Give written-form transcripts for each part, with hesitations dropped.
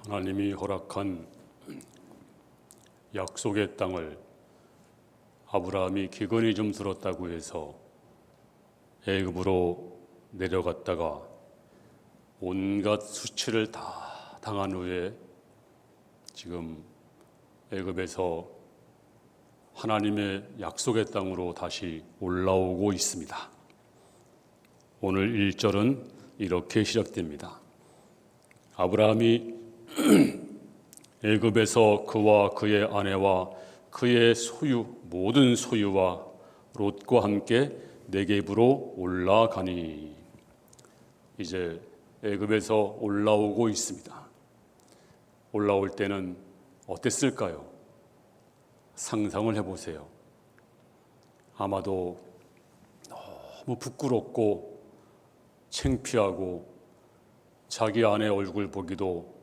하나님이 허락한 약속의 땅을 아브라함이 기근이 좀 들었다고 해서 애굽으로 내려갔다가 온갖 수치를 다 당한 후에 지금 애굽에서 하나님의 약속의 땅으로 다시 올라오고 있습니다. 오늘 1절은 이렇게 시작됩니다. 아브라함이 애굽에서 그와 그의 아내와 그의 모든 소유와 롯과 함께 네겝으로 올라가니. 이제 애굽에서 올라오고 있습니다. 올라올 때는 어땠을까요? 상상을 해보세요. 아마도 너무 부끄럽고 창피하고 자기 아내 얼굴 보기도,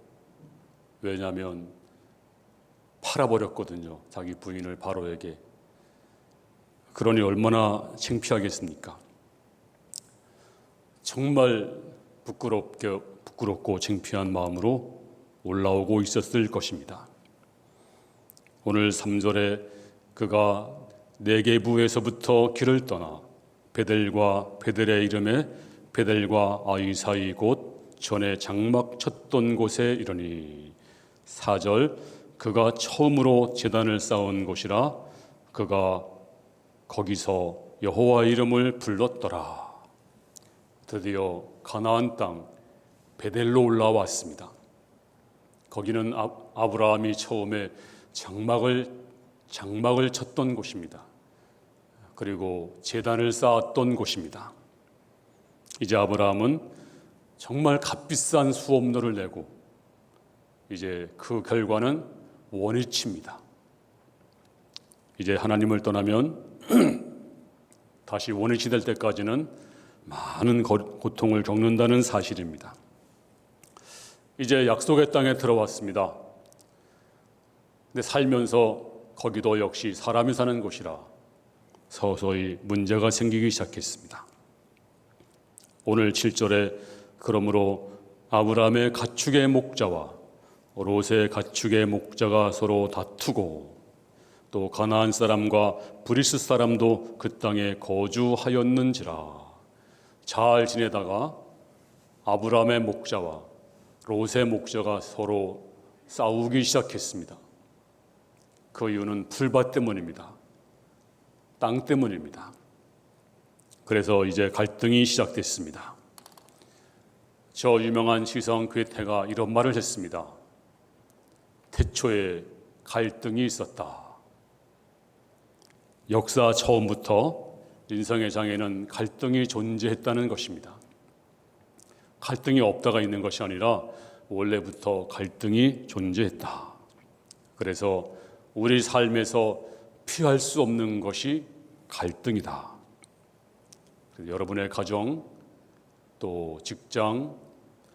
왜냐하면 팔아버렸거든요. 자기 부인을 바로에게. 그러니 얼마나 창피하겠습니까? 정말 부끄럽고 창피한 마음으로 올라오고 있었을 것입니다. 오늘 3절에 그가 네겝에서부터 길을 떠나 베델과 베델의 이름에 베델과 아이 사이 곧 전에 장막 쳤던 곳에 이르니. 4절 그가 처음으로 제단을 쌓은 곳이라 그가 거기서 여호와 이름을 불렀더라. 드디어 가나안 땅 베델로 올라왔습니다. 거기는 아브라함이 처음에 장막을 쳤던 곳입니다. 그리고 제단을 쌓았던 곳입니다. 이제 아브라함은 정말 값비싼 수업료를 내고 이제 그 결과는 원위치입니다. 이제 하나님을 떠나면 다시 원위치 될 때까지는 많은 고통을 겪는다는 사실입니다. 이제 약속의 땅에 들어왔습니다. 근데 살면서 거기도 역시 사람이 사는 곳이라 서서히 문제가 생기기 시작했습니다. 오늘 7절에 그러므로 아브라함의 가축의 목자와 롯의 가축의 목자가 서로 다투고 또 가나안 사람과 브리스 사람도 그 땅에 거주하였는지라. 잘 지내다가 아브라함의 목자와 롯의 목자가 서로 싸우기 시작했습니다. 그 이유는 풀밭 때문입니다. 땅 때문입니다. 그래서 이제 갈등이 시작됐습니다. 저 유명한 시성 괴테가 이런 말을 했습니다. 태초에 갈등이 있었다. 역사 처음부터 인생의 장에는 갈등이 존재했다는 것입니다. 갈등이 없다가 있는 것이 아니라 원래부터 갈등이 존재했다. 그래서 우리 삶에서 피할 수 없는 것이 갈등이다. 여러분의 가정, 또 직장,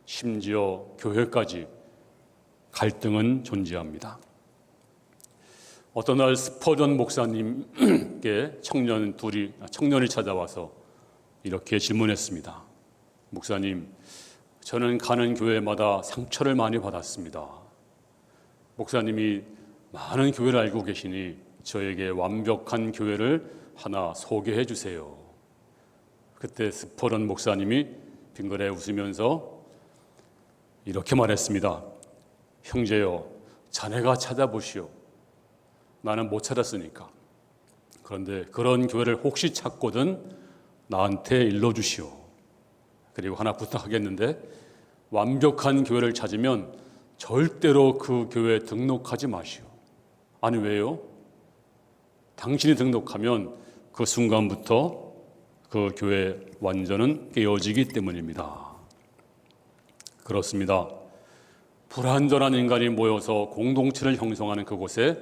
심지어 교회까지 갈등은 존재합니다. 어떤 날 스퍼전 목사님께 청년이 찾아와서 이렇게 질문했습니다. 목사님, 저는 가는 교회마다 상처를 많이 받았습니다. 목사님이 많은 교회를 알고 계시니 저에게 완벽한 교회를 하나 소개해 주세요. 그때 스퍼전 목사님이 빙그레 웃으면서 이렇게 말했습니다. 형제여, 자네가 찾아보시오. 나는 못 찾았으니까. 그런데 그런 교회를 혹시 찾거든 나한테 일러주시오. 그리고 하나 부탁하겠는데, 완벽한 교회를 찾으면 절대로 그 교회에 등록하지 마시오. 아니 왜요? 당신이 등록하면 그 순간부터 그 교회 완전은 깨어지기 때문입니다. 그렇습니다. 불완전한 인간이 모여서 공동체를 형성하는 그곳에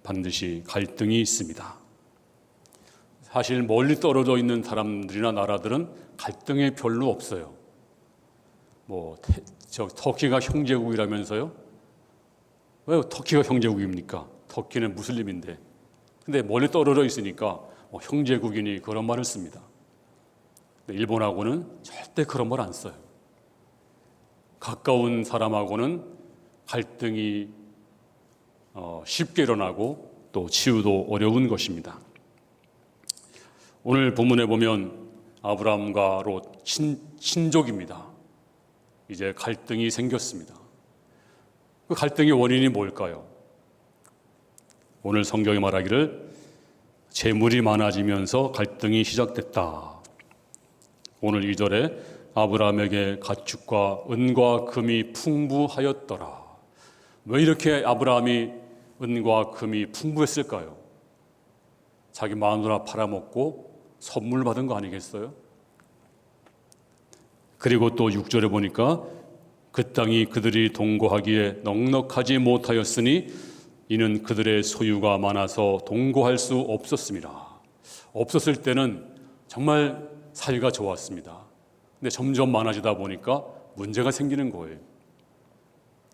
반드시 갈등이 있습니다. 사실 멀리 떨어져 있는 사람들이나 나라들은 갈등이 별로 없어요. 터키가 형제국이라면서요? 왜 터키가 형제국입니까? 터키는 무슬림인데. 근데 멀리 떨어져 있으니까 형제국이니 그런 말을 씁니다. 일본하고는 절대 그런 말 안 써요. 가까운 사람하고는 갈등이 쉽게 일어나고 또 치유도 어려운 것입니다. 오늘 본문에 보면 아브라함과 롯 친족입니다. 이제 갈등이 생겼습니다. 그 갈등의 원인이 뭘까요? 오늘 성경이 말하기를 재물이 많아지면서 갈등이 시작됐다. 오늘 2절에 아브라함에게 가축과 은과 금이 풍부하였더라. 왜 이렇게 아브라함이 은과 금이 풍부했을까요? 자기 마누라 팔아먹고 선물 받은 거 아니겠어요? 그리고 또 6절에 보니까 그 땅이 그들이 동거하기에 넉넉하지 못하였으니 이는 그들의 소유가 많아서 동거할 수 없었습니다. 없었을 때는 정말 사이가 좋았습니다. 근데 점점 많아지다 보니까 문제가 생기는 거예요.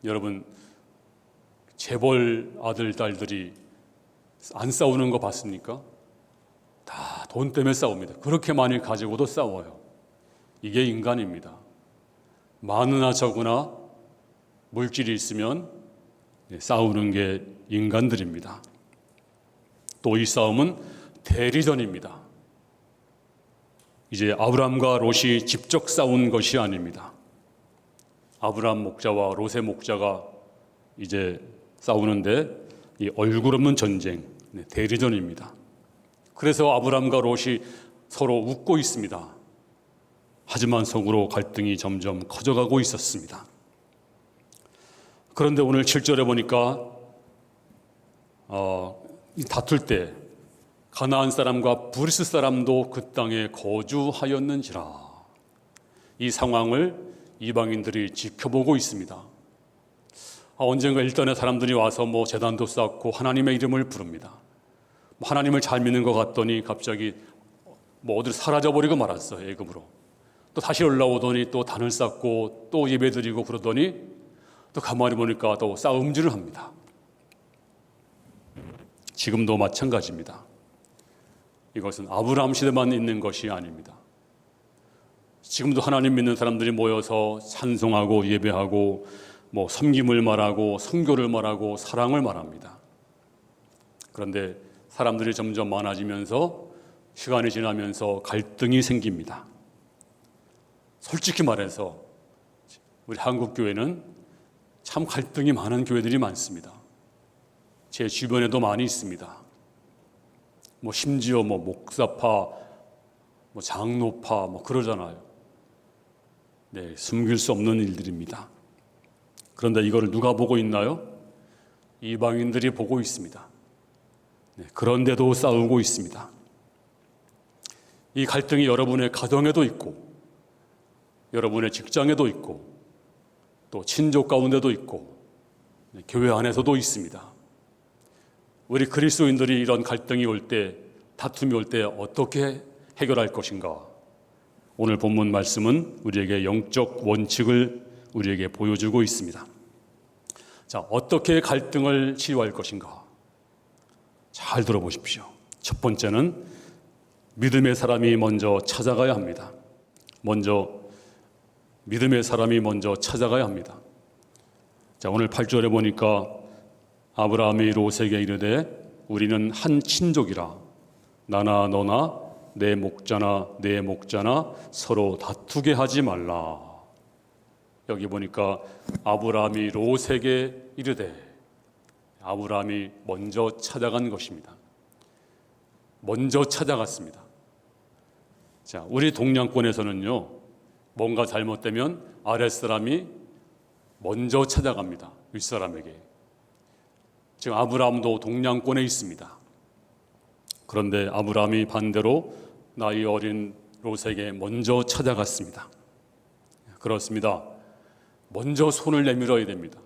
여러분, 재벌 아들, 딸들이 안 싸우는 거 봤습니까? 다 돈 때문에 싸웁니다. 그렇게 많이 가지고도 싸워요. 이게 인간입니다. 많으나 적으나 물질이 있으면 싸우는 게 인간들입니다. 또 이 싸움은 대리전입니다. 이제 아브라함과 롯이 직접 싸운 것이 아닙니다. 아브라함 목자와 롯의 목자가 이제 싸우는데 이 얼굴 없는 전쟁, 대리전입니다. 그래서 아브라함과 롯이 서로 웃고 있습니다. 하지만 속으로 갈등이 점점 커져가고 있었습니다. 그런데 오늘 7절에 보니까 다툴 때 가나안 사람과 브리스 사람도 그 땅에 거주하였는지라. 이 상황을 이방인들이 지켜보고 있습니다. 언젠가 일단의 사람들이 와서 제단도 쌓고 하나님의 이름을 부릅니다. 하나님을 잘 믿는 것 같더니 갑자기 어디로 사라져버리고 말았어요. 애굽으로. 또 다시 올라오더니 또 단을 쌓고 또 예배드리고 그러더니 또 가만히 보니까 또 싸움질을 합니다. 지금도 마찬가지입니다. 이것은 아브라함 시대만 있는 것이 아닙니다. 지금도 하나님 믿는 사람들이 모여서 찬송하고 예배하고 섬김을 말하고 선교를 말하고 사랑을 말합니다. 그런데 사람들이 점점 많아지면서 시간이 지나면서 갈등이 생깁니다. 솔직히 말해서 우리 한국 교회는 참 갈등이 많은 교회들이 많습니다. 제 주변에도 많이 있습니다. 심지어 목사파, 장로파 그러잖아요. 네, 숨길 수 없는 일들입니다. 그런데 이거를 누가 보고 있나요? 이방인들이 보고 있습니다. 네, 그런데도 싸우고 있습니다. 이 갈등이 여러분의 가정에도 있고 여러분의 직장에도 있고 또 친족 가운데도 있고 교회 안에서도 있습니다. 우리 그리스도인들이 이런 갈등이 올 때, 다툼이 올 때 어떻게 해결할 것인가? 오늘 본문 말씀은 우리에게 영적 원칙을 우리에게 보여주고 있습니다. 자, 어떻게 갈등을 치유할 것인가? 잘 들어보십시오. 첫 번째는 믿음의 사람이 먼저 찾아가야 합니다. 믿음의 사람이 먼저 찾아가야 합니다. 자, 오늘 8절에 보니까 아브라함이 롯에게 이르되 우리는 한 친족이라 나나 너나 내 목자나 서로 다투게 하지 말라. 여기 보니까 아브라함이 롯에게 이르되 아브라함이 먼저 찾아간 것입니다. 먼저 찾아갔습니다. 자, 우리 동양권에서는요, 뭔가 잘못되면 아랫사람이 먼저 찾아갑니다. 윗사람에게. 지금 아브라함도 동양권에 있습니다. 그런데 아브라함이 반대로 나이 어린 롯에게 먼저 찾아갔습니다. 그렇습니다. 먼저 손을 내밀어야 됩니다.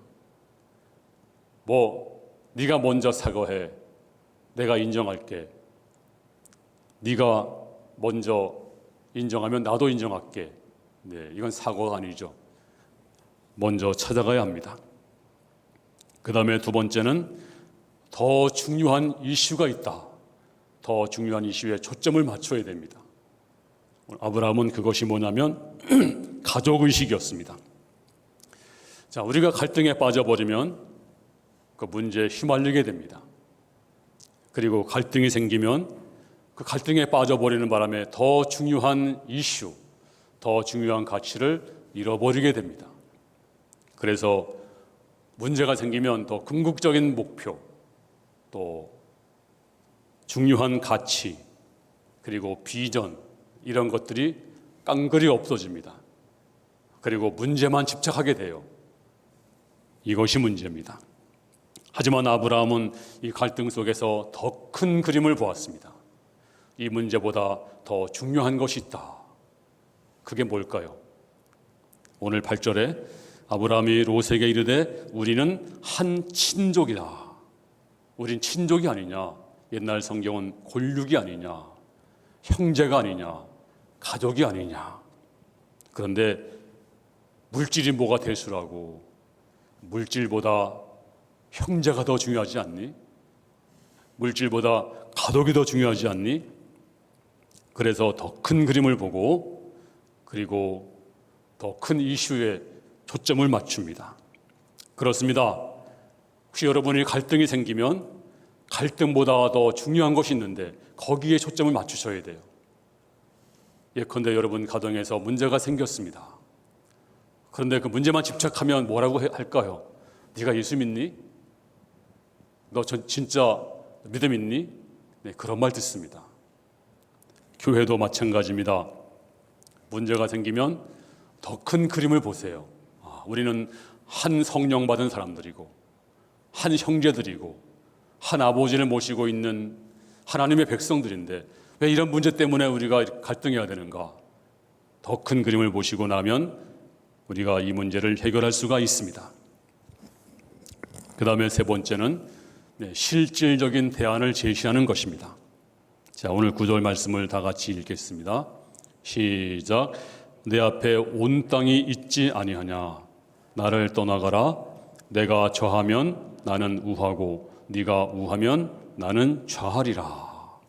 네가 먼저 사과해. 내가 인정할게. 네가 먼저 인정하면 나도 인정할게. 네, 이건 사과가 아니죠. 먼저 찾아가야 합니다. 그 다음에 두 번째는 더 중요한 이슈가 있다. 더 중요한 이슈에 초점을 맞춰야 됩니다. 아브라함은 그것이 뭐냐면 가족의식이었습니다. 자, 우리가 갈등에 빠져버리면 그 문제에 휘말리게 됩니다. 그리고 갈등이 생기면 그 갈등에 빠져버리는 바람에 더 중요한 이슈, 더 중요한 가치를 잃어버리게 됩니다. 그래서 문제가 생기면 더 궁극적인 목표, 또 중요한 가치, 그리고 비전, 이런 것들이 깡그리 없어집니다. 그리고 문제만 집착하게 돼요. 이것이 문제입니다. 하지만 아브라함은 이 갈등 속에서 더 큰 그림을 보았습니다. 이 문제보다 더 중요한 것이 있다. 그게 뭘까요? 오늘 8절에 아브라함이 롯에게 이르되 우리는 한 친족이다. 우린 친족이 아니냐? 옛날 성경은 골육이 아니냐? 형제가 아니냐? 가족이 아니냐? 그런데 물질이 뭐가 대수라고? 물질보다 형제가 더 중요하지 않니? 물질보다 가족이 더 중요하지 않니? 그래서 더 큰 그림을 보고 그리고 더 큰 이슈에 초점을 맞춥니다. 그렇습니다. 혹시 여러분이 갈등이 생기면 갈등보다 더 중요한 것이 있는데 거기에 초점을 맞추셔야 돼요. 예컨대 여러분 가정에서 문제가 생겼습니다. 그런데 그 문제만 집착하면 뭐라고 할까요? 네가 예수 믿니? 너 진짜 믿음 있니? 네, 그런 말 듣습니다. 교회도 마찬가지입니다. 문제가 생기면 더 큰 그림을 보세요. 우리는 한 성령 받은 사람들이고 한 형제들이고 한 아버지를 모시고 있는 하나님의 백성들인데 왜 이런 문제 때문에 우리가 갈등해야 되는가? 더 큰 그림을 보시고 나면 우리가 이 문제를 해결할 수가 있습니다. 그 다음에 세 번째는 실질적인 대안을 제시하는 것입니다. 자, 오늘 9절 말씀을 다 같이 읽겠습니다. 시작. 내 앞에 온 땅이 있지 아니하냐? 나를 떠나가라. 내가 좌하면 나는 우하고 네가 우하면 나는 좌하리라.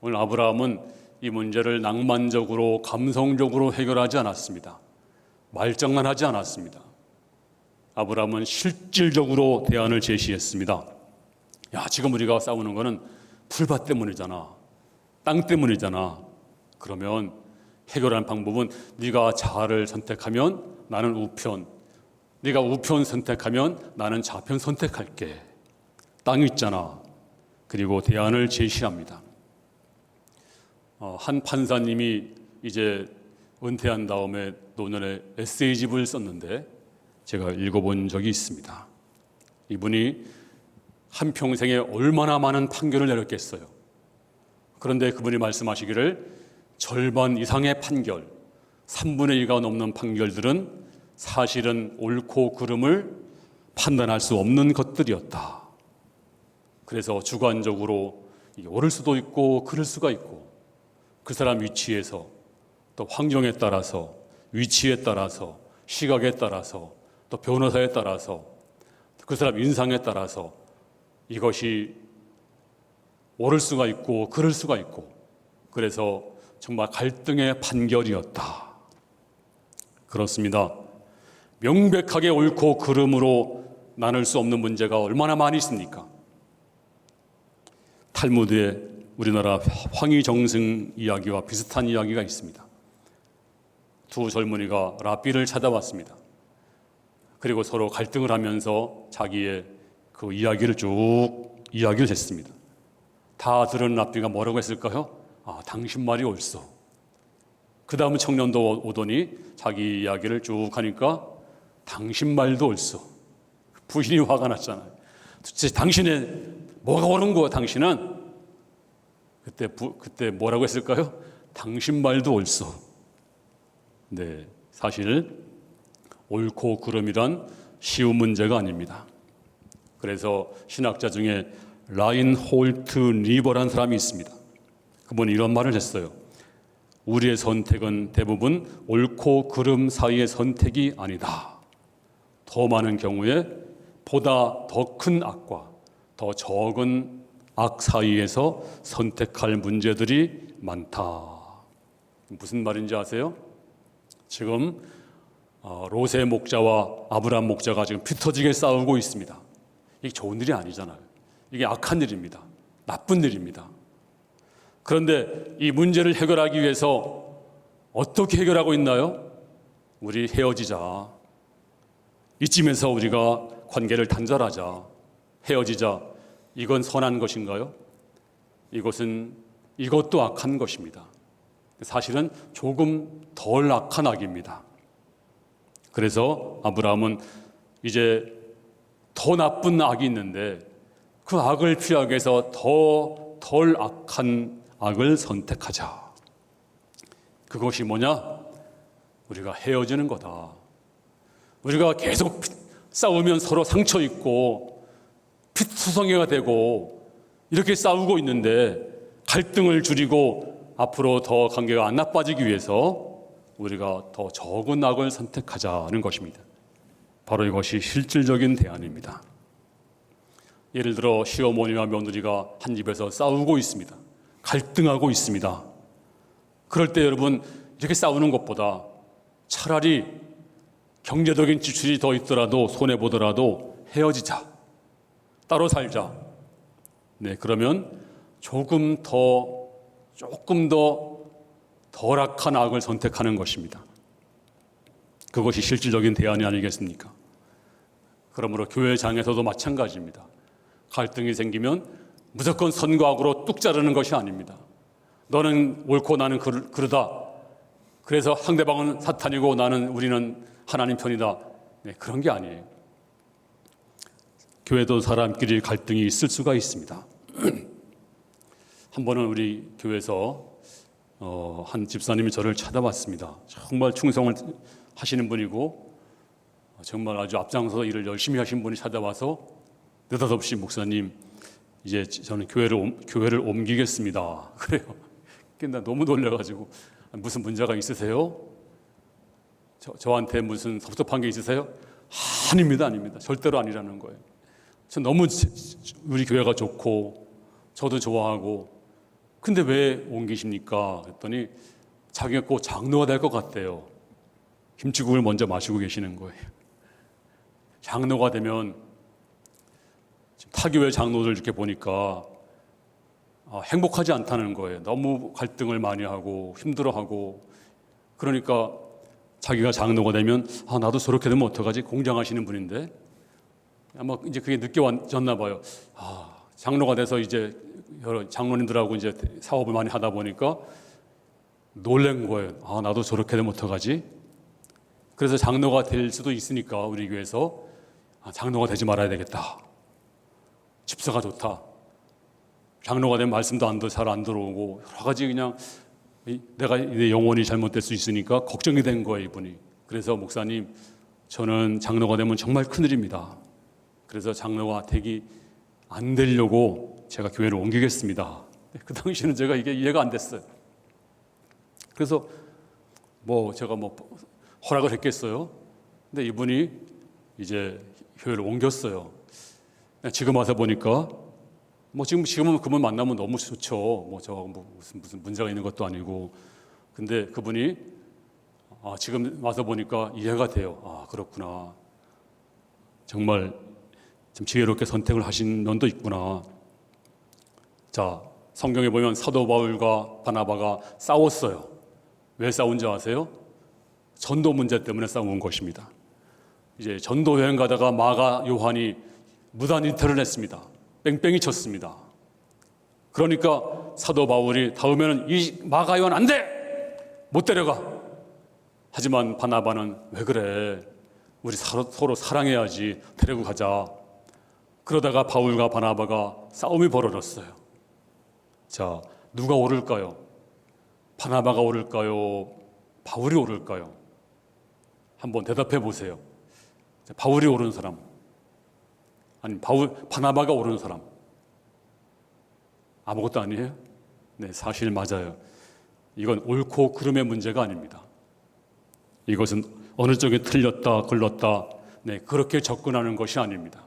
오늘 아브라함은 이 문제를 낭만적으로 감성적으로 해결하지 않았습니다. 말장난 하지 않았습니다. 아브라함은 실질적으로 대안을 제시했습니다. 야, 지금 우리가 싸우는 거는 풀밭 때문이잖아. 땅 때문이잖아. 그러면 해결하는 방법은 네가 좌를 선택하면 나는 우편, 네가 우편 선택하면 나는 좌편 선택할게. 땅이 있잖아. 그리고 대안을 제시합니다. 한 판사님이 이제 은퇴한 다음에 노년에 에세이집을 썼는데 제가 읽어본 적이 있습니다. 이분이 한평생에 얼마나 많은 판결을 내렸겠어요. 그런데 그분이 말씀하시기를 절반 이상의 판결, 3분의 2가 넘는 판결들은 사실은 옳고 그름을 판단할 수 없는 것들이었다. 그래서 주관적으로 옳을 수도 있고 그럴 수가 있고 그 사람 위치에서 또 환경에 따라서 위치에 따라서 시각에 따라서 또 변호사에 따라서 그 사람 인상에 따라서 이것이 옳을 수가 있고 그럴 수가 있고 그래서 정말 갈등의 판결이었다. 그렇습니다. 명백하게 옳고 그름으로 나눌 수 없는 문제가 얼마나 많이 있습니까? 탈무드에 우리나라 황희정승 이야기와 비슷한 이야기가 있습니다. 두 젊은이가 랍비를 찾아왔습니다. 그리고 서로 갈등을 하면서 자기의 그 이야기를 쭉 이야기를 했습니다. 다 들은 랍비가 뭐라고 했을까요? 당신 말이 옳소. 그 다음 청년도 오더니 자기 이야기를 쭉 하니까 당신 말도 옳소. 부인이 화가 났잖아요. 도대체 당신의 뭐가 옳은 거야 당신은? 그때 뭐라고 했을까요? 당신 말도 옳소. 네, 사실 옳고 그름이란 쉬운 문제가 아닙니다. 그래서 신학자 중에 라인홀트 리버라는 사람이 있습니다. 그분이 이런 말을 했어요. 우리의 선택은 대부분 옳고 그름 사이의 선택이 아니다. 더 많은 경우에 보다 더 큰 악과 더 적은 악 사이에서 선택할 문제들이 많다. 무슨 말인지 아세요? 지금 롯의 목자와 아브라함 목자가 지금 피 터지게 싸우고 있습니다. 이게 좋은 일이 아니잖아요. 이게 악한 일입니다. 나쁜 일입니다. 그런데 이 문제를 해결하기 위해서 어떻게 해결하고 있나요? 우리 헤어지자. 이쯤에서 우리가 관계를 단절하자. 헤어지자. 이건 선한 것인가요? 이것도 악한 것입니다. 사실은 조금 덜 악한 악입니다. 그래서 아브라함은 이제 더 나쁜 악이 있는데 그 악을 피하기 위해서 더 덜 악한 악을 선택하자. 그것이 뭐냐? 우리가 헤어지는 거다. 우리가 계속 싸우면 서로 상처 입고 피투성이가 되고 이렇게 싸우고 있는데 갈등을 줄이고 앞으로 더 관계가 안 나빠지기 위해서 우리가 더 적은 악을 선택하자는 것입니다. 바로 이것이 실질적인 대안입니다. 예를 들어 시어머니와 며느리가 한 집에서 싸우고 있습니다. 갈등하고 있습니다. 그럴 때 여러분, 이렇게 싸우는 것보다 차라리 경제적인 지출이 더 있더라도 손해보더라도 헤어지자. 따로 살자. 네, 그러면 조금 더 덜 악한 악을 선택하는 것입니다. 그것이 실질적인 대안이 아니겠습니까? 그러므로 교회장에서도 마찬가지입니다. 갈등이 생기면 무조건 선과 악으로 뚝 자르는 것이 아닙니다. 너는 옳고 나는 그러다. 그래서 상대방은 사탄이고 우리는 하나님 편이다. 네, 그런 게 아니에요. 교회도 사람끼리 갈등이 있을 수가 있습니다. 한 번은 우리 교회에서 한 집사님이 저를 찾아왔습니다. 정말 충성을 하시는 분이고 정말 아주 앞장서서 일을 열심히 하신 분이 찾아와서 느닷없이 목사님, 이제 저는 교회를 옮기겠습니다. 그래요. 나 너무 놀라가지고 무슨 문제가 있으세요? 저한테 무슨 섭섭한 게 있으세요? 아닙니다. 절대로 아니라는 거예요. 저 너무 우리 교회가 좋고 저도 좋아하고 근데 왜 옮기십니까? 그랬더니 자기가 꼭 장로가 될 것 같대요. 김치국을 먼저 마시고 계시는 거예요. 장로가 되면 타교회 장로들 이렇게 보니까 행복하지 않다는 거예요. 너무 갈등을 많이 하고 힘들어하고 그러니까 자기가 장로가 되면 나도 저렇게 되면 어떡하지? 공장하시는 분인데 아마 이제 그게 늦게 왔나 봐요. 장로가 돼서 이제 여러 장로님들하고 이제 사업을 많이 하다 보니까 놀란 거예요. 나도 저렇게 되면 어떡하지? 그래서 장로가 될 수도 있으니까 우리 교회에서 장로가 되지 말아야 되겠다. 집사가 좋다. 장로가 되면 말씀도 잘 안 들어오고 여러 가지 그냥 내 영혼이 잘못될 수 있으니까 걱정이 된 거예요, 이분이. 그래서 목사님, 저는 장로가 되면 정말 큰일입니다. 그래서 장로가 안 되려고 제가 교회를 옮기겠습니다. 그 당시에는 제가 이게 이해가 안 됐어요. 그래서 제가 허락을 했겠어요. 근데 이분이 이제 교회를 옮겼어요. 지금 와서 보니까 지금은 그분 만나면 너무 좋죠. 무슨 문제가 있는 것도 아니고. 근데 그분이 지금 와서 보니까 이해가 돼요. 그렇구나. 정말 좀 지혜롭게 선택을 하신 면도 있구나. 자, 성경에 보면 사도 바울과 바나바가 싸웠어요. 왜 싸운지 아세요? 전도 문제 때문에 싸운 것입니다. 이제 전도 여행 가다가 마가 요한이 무단 이탈을 했습니다. 뺑뺑이 쳤습니다. 그러니까 사도 바울이 다음에는 이 마가 요한 안 돼! 못 데려가. 하지만 바나바는 왜 그래? 우리 서로 사랑해야지. 데리고 가자. 그러다가 바울과 바나바가 싸움이 벌어졌어요. 자, 누가 오를까요? 바나바가 오를까요? 바울이 오를까요? 한번 대답해 보세요. 바울이 오른 사람, 아니 바나바가 오른 사람. 아무것도 아니에요? 네, 사실 맞아요. 이건 옳고 그름의 문제가 아닙니다. 이것은 어느 쪽에 틀렸다, 글렀다, 네, 그렇게 접근하는 것이 아닙니다.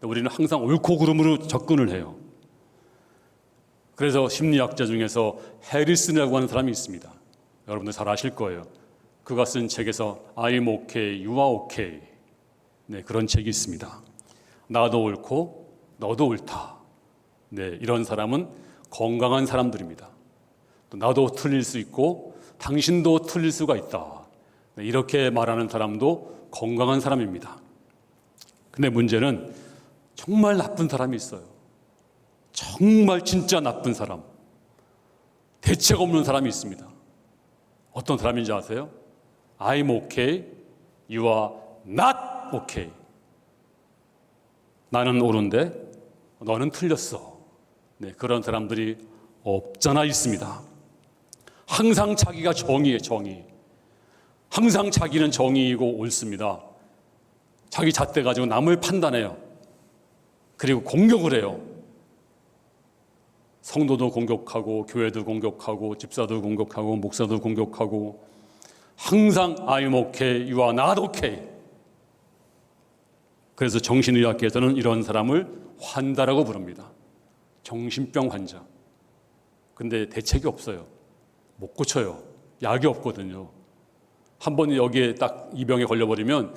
우리는 항상 옳고 그름으로 접근을 해요. 그래서 심리학자 중에서 해리슨이라고 하는 사람이 있습니다. 여러분들 잘 아실 거예요. 그가 쓴 책에서 I'm okay, you are okay. 네, 그런 책이 있습니다. 나도 옳고 너도 옳다. 네, 이런 사람은 건강한 사람들입니다. 또 나도 틀릴 수 있고 당신도 틀릴 수가 있다. 네, 이렇게 말하는 사람도 건강한 사람입니다. 근데 문제는 정말 나쁜 사람이 있어요. 정말 진짜 나쁜 사람. 대책 없는 사람이 있습니다. 어떤 사람인지 아세요? I'm okay, you are not okay. 나는 옳은데 너는 틀렸어. 네, 그런 사람들이 없잖아 있습니다. 항상 자기가 정의예요, 정의. 항상 자기는 정의이고 옳습니다. 자기 잣대 가지고 남을 판단해요. 그리고 공격을 해요. 성도도 공격하고 교회도 공격하고 집사도 공격하고 목사도 공격하고 항상 I'm okay, you are not okay. 그래서 정신의학계에서는 이런 사람을 환자라고 부릅니다. 정신병 환자. 근데 대책이 없어요. 못 고쳐요. 약이 없거든요. 한번 여기에 딱 이 병에 걸려버리면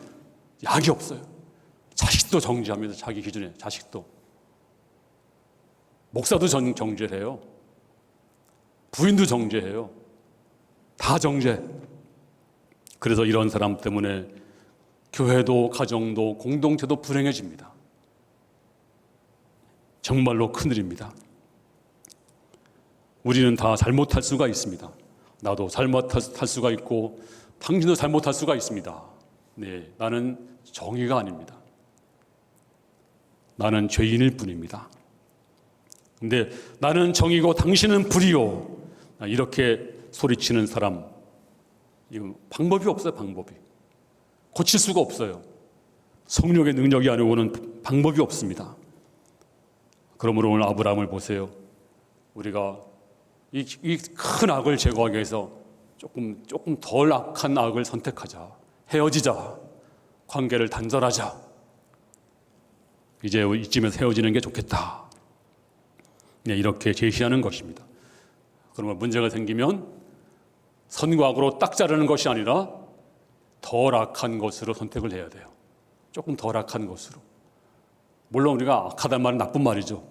약이 없어요. 자식도 정죄합니다. 자기 기준에 자식도. 목사도 정죄를 해요. 부인도 정죄해요. 다 정죄. 그래서 이런 사람 때문에 교회도 가정도 공동체도 불행해집니다. 정말로 큰일입니다. 우리는 다 잘못할 수가 있습니다. 나도 잘못할 수가 있고 당신도 잘못할 수가 있습니다. 네, 나는 정의가 아닙니다. 나는 죄인일 뿐입니다. 근데 나는 정의고 당신은 불의요. 이렇게 소리치는 사람, 이건 방법이 없어요. 방법이 고칠 수가 없어요. 성령의 능력이 아니고는 방법이 없습니다. 그러므로 오늘 아브라함을 보세요. 우리가 이 큰 악을 제거하기 위해서 조금 덜 악한 악을 선택하자. 헤어지자. 관계를 단절하자. 이제 이쯤에서 헤어지는 게 좋겠다. 네, 이렇게 제시하는 것입니다. 그러면 문제가 생기면 선과 악으로 딱 자르는 것이 아니라 덜 악한 것으로 선택을 해야 돼요. 조금 덜 악한 것으로. 물론 우리가 악하다는 말은 나쁜 말이죠.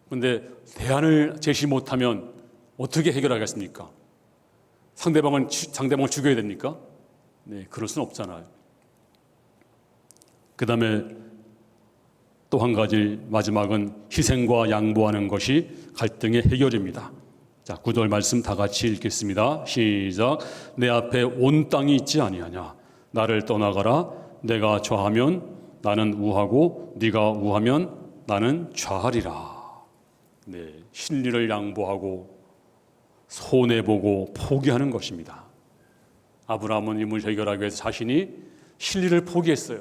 그런데 대안을 제시 못하면 어떻게 해결하겠습니까? 상대방을 죽여야 됩니까? 네, 그럴 수는 없잖아요. 그 다음에 또 한 가지 마지막은 희생과 양보하는 것이 갈등의 해결입니다. 자, 9절 말씀 다 같이 읽겠습니다. 시작. 내 앞에 온 땅이 있지 아니하냐. 나를 떠나가라. 내가 좌하면 나는 우하고 네가 우하면 나는 좌하리라. 네, 실리를 양보하고 손해보고 포기하는 것입니다. 아브라함은 이 문제 해결하기 위해서 자신이 실리를 포기했어요.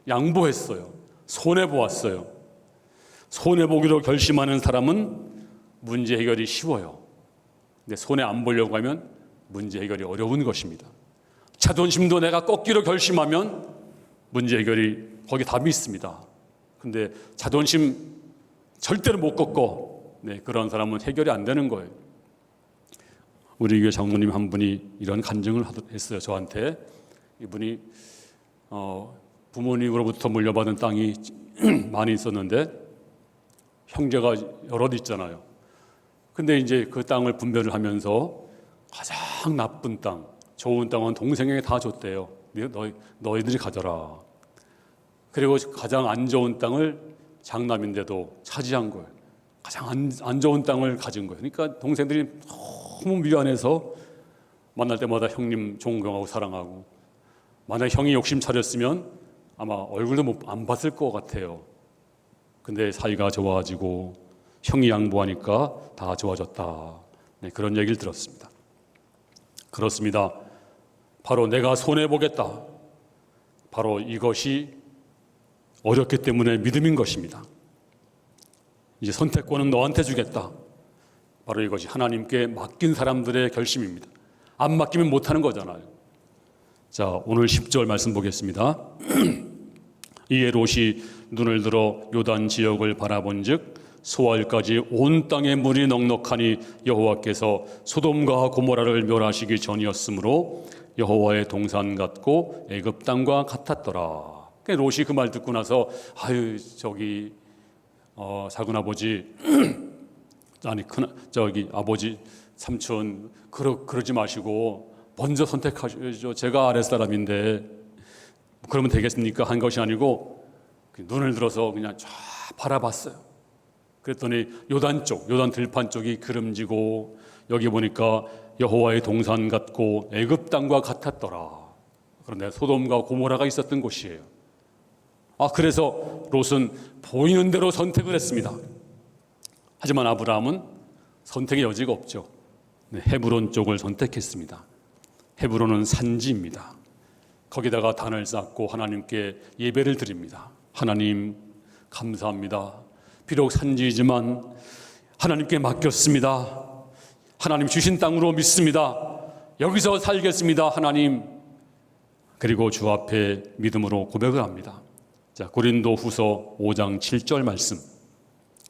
양보했어요. 손해보았어요. 손해보기로 결심하는 사람은 문제 해결이 쉬워요. 근데 손해 안 보려고 하면 문제 해결이 어려운 것입니다. 자존심도 내가 꺾기로 결심하면 문제 해결이 거기 답이 있습니다. 근데 자존심 절대로 못 꺾고 네, 그런 사람은 해결이 안 되는 거예요. 우리 교회 장로님 한 분이 이런 간증을 했어요. 저한테. 이분이 부모님으로부터 물려받은 땅이 많이 있었는데 형제가 여럿 있잖아요. 근데 이제 그 땅을 분배를 하면서 가장 나쁜 땅, 좋은 땅은 동생에게 다 줬대요. 너희들이 가져라. 그리고 가장 안 좋은 땅을 장남인데도 차지한 거예요. 가장 안 좋은 땅을 가진 거예요. 그러니까 동생들이 너무 미안해서 만날 때마다 형님 존경하고 사랑하고, 만약 형이 욕심 차렸으면 아마 얼굴도 안 봤을 것 같아요. 근데 사이가 좋아지고 형이 양보하니까 다 좋아졌다. 네, 그런 얘기를 들었습니다. 그렇습니다. 바로 내가 손해보겠다. 바로 이것이 어렵기 때문에 믿음인 것입니다. 이제 선택권은 너한테 주겠다. 바로 이것이 하나님께 맡긴 사람들의 결심입니다. 안 맡기면 못하는 거잖아요. 자, 오늘 10절 말씀 보겠습니다. 이에 롯이 눈을 들어 요단 지역을 바라본즉 소알까지 온 땅에 물이 넉넉하니 여호와께서 소돔과 고모라를 멸하시기 전이었으므로 여호와의 동산 같고 애굽 땅과 같았더라. 롯이 그 말 듣고 나서 아유 저기 작은 아버지 아니 저기 아버지 삼촌 그러지 마시고 먼저 선택하시죠. 제가 아랫사람인데 그러면 되겠습니까? 한 것이 아니고 눈을 들어서 그냥 쫙 바라봤어요. 그랬더니 요단 들판 쪽이 그름지고 여기 보니까 여호와의 동산 같고 애굽 땅과 같았더라. 그런데 소돔과 고모라가 있었던 곳이에요. 그래서 롯은 보이는 대로 선택을 했습니다. 하지만 아브라함은 선택의 여지가 없죠. 헤브론 쪽을 선택했습니다. 헤브론은 산지입니다. 거기다가 단을 쌓고 하나님께 예배를 드립니다. 하나님 감사합니다. 비록 산지이지만 하나님께 맡겼습니다. 하나님 주신 땅으로 믿습니다. 여기서 살겠습니다. 하나님. 그리고 주 앞에 믿음으로 고백을 합니다. 자, 고린도후서 5장 7절 말씀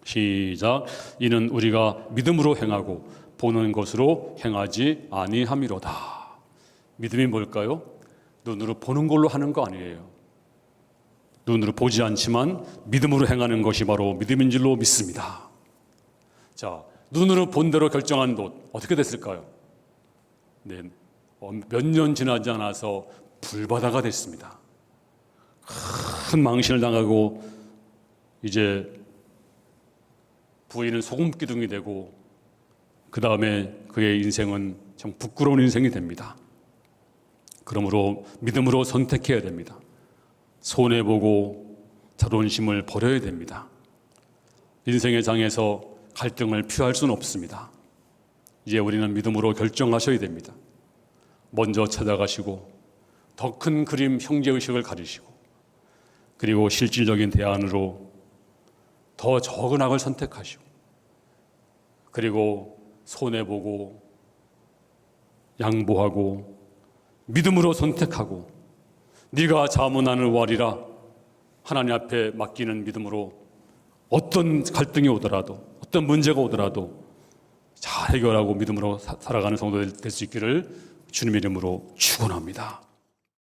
시작. 이는 우리가 믿음으로 행하고 보는 것으로 행하지 아니함이로다. 믿음이 뭘까요? 눈으로 보는 걸로 하는 거 아니에요. 눈으로 보지 않지만 믿음으로 행하는 것이 바로 믿음인 줄로 믿습니다. 자, 눈으로 본 대로 결정한 롯 어떻게 됐을까요? 네, 몇 년 지나지 않아서 불바다가 됐습니다. 큰 망신을 당하고 이제 부인은 소금 기둥이 되고 그 다음에 그의 인생은 참 부끄러운 인생이 됩니다. 그러므로 믿음으로 선택해야 됩니다. 손해보고 자존심을 버려야 됩니다. 인생의 장에서 갈등을 피할 수는 없습니다. 이제 우리는 믿음으로 결정하셔야 됩니다. 먼저 찾아가시고 더 큰 그림 형제의식을 가지시고 그리고 실질적인 대안으로 더 적은 악을 선택하시고 그리고 손해보고 양보하고 믿음으로 선택하고 네가 자문하는 월이라 하나님 앞에 맡기는 믿음으로 어떤 갈등이 오더라도 어떤 문제가 오더라도 잘 해결하고 믿음으로 살아가는 성도 될 수 있기를 주님의 이름으로 축원합니다.